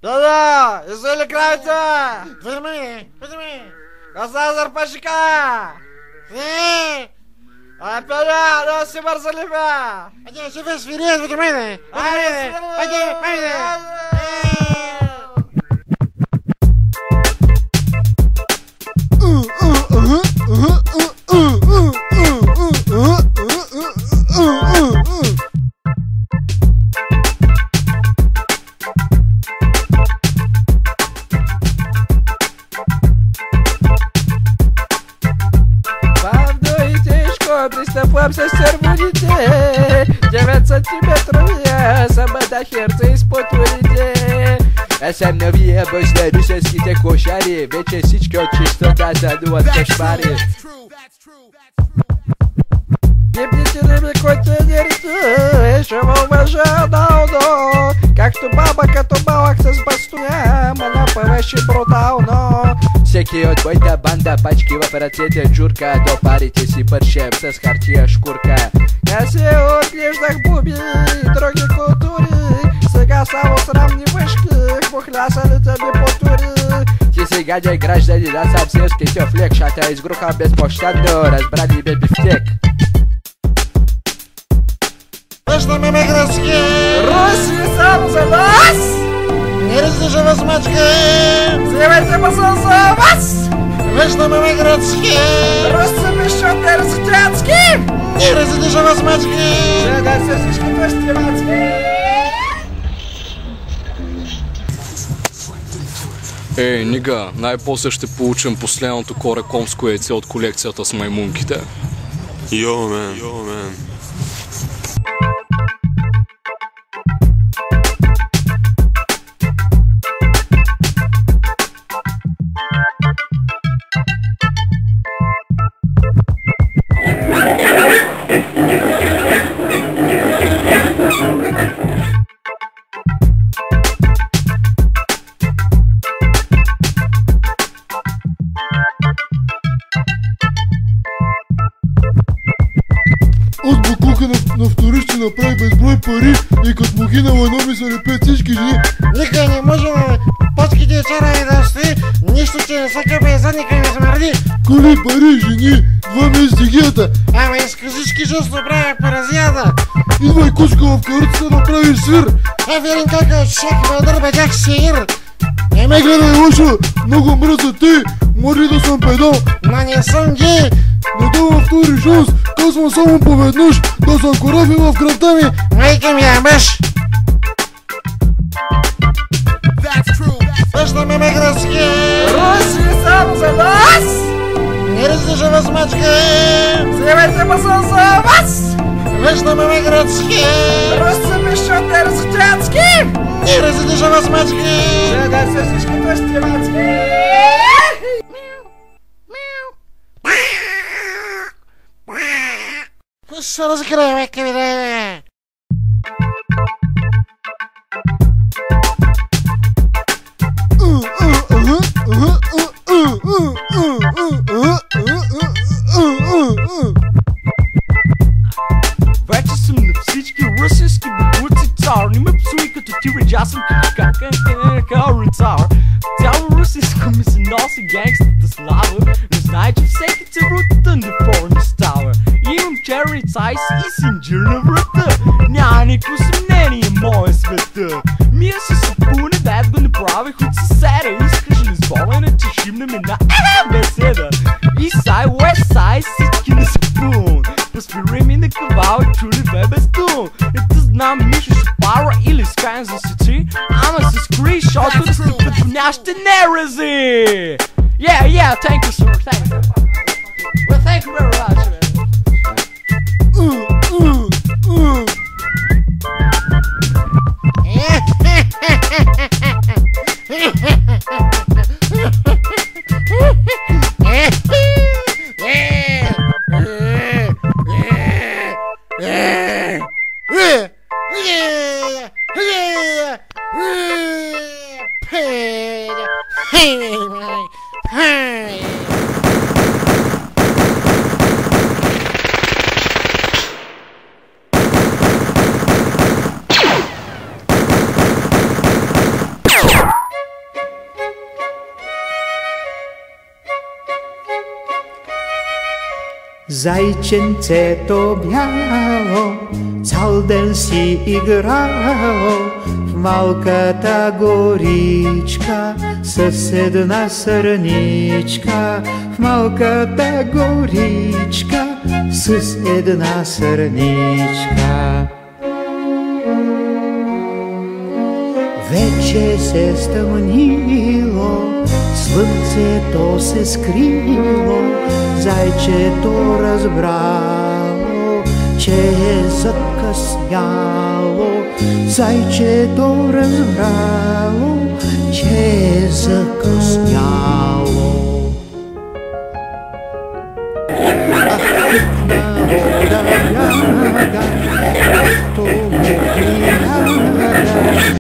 Да, извели кравите! Видими! Коса зарпашика! Пеля, да си бързали бе! Айде, ще ви свирят, видими! Айде! Пристъпвам с сърбуните, 9 сантиметровия, самата херца изпод улите. Аз съм новия бос на русенските кошари, вече всички от чистота задуват кошмари. Гибните ми контейнерите, ще ме уважа нално, както баба като малък с бастуня, ма напъваше брутално. Всеки от моята банда пачки в ръцете джурка, до парите си бършем с хартия шкурка. Аз се отглеждах буби и други култури, сега само срамни въшки, похлясалите ми потури. Ти сега не граждани, аз съм селски тюфлек, шата изгруха безпощадно, разбрани ме бифтек. Връщаме ме градски! Руси само за вас! Не разлижа възмачка! Вземайте басъл за вас! Връщаме ме градски! Руси ми шотерситянски! Не разлижа възмачка! Сега се всички пъщевацки! Ей, нига, най-после ще получим последното корекомско яйце от колекцията с маймунките. Йо, мен. Аз буклука на вторище направи безброй пари и като му гинало едно ми се лепят всички жени. Никой не може на пачките чара и да стои, нищо, че не са къпе и задника не смърди. Коли, пари, жени, 2 месеца гията. Ама изказички жест направя паразията. Идвай кучка в каруцата да правиш свир. Верим кака шак ме дърбе тях шеир. Не ме гледай лошо, много мръза ти, може да съм педал. Ма не съм гей. Не давам втори шанс, казвам само поведнъж, да съм корафи в кръвта ми. Майка ми я мъж. Връщаме ме градски! Руси само за вас! Не разлижа възмачка! Вземайте басъл за вас! Връщаме ме градски! Руси ми шотерситянски! Не разлижа възмачка! Сега се всички пъщевацки! Ще разгрее, века ми дай. Вече съм на всички русински бабуци цар. Не ме псуй като ти реджа, аз съм като рицар. Цяло русинско ми се носи гангстата слава, но знае, че всеки царутата не става. Имам черни цайс и синджир на врата. Няма никакво съмнение, моя света. Мия се сапуне, да го направих от съседа. Искаш ли с болена, че шимнем една беседа. Eastside, Westside, всички на сапун. Поспири ми на кавал и чули бе без тун. Не те знам, Мишо с пара или с Kansas City. Ама се скри, защото да стъпят в нашите нерези. Yeah, thank you sir, thank you. Well, thank you very much, man. Hey! Зайченцето бяло цял ден си играло в малката горичка с една сърничка. В малката горичка с една сърничка. Вече се стъмнило, слънцето се скрило, зайчето разбрало, че е закъсняло. Зайчето разбрало, че е закъсняло.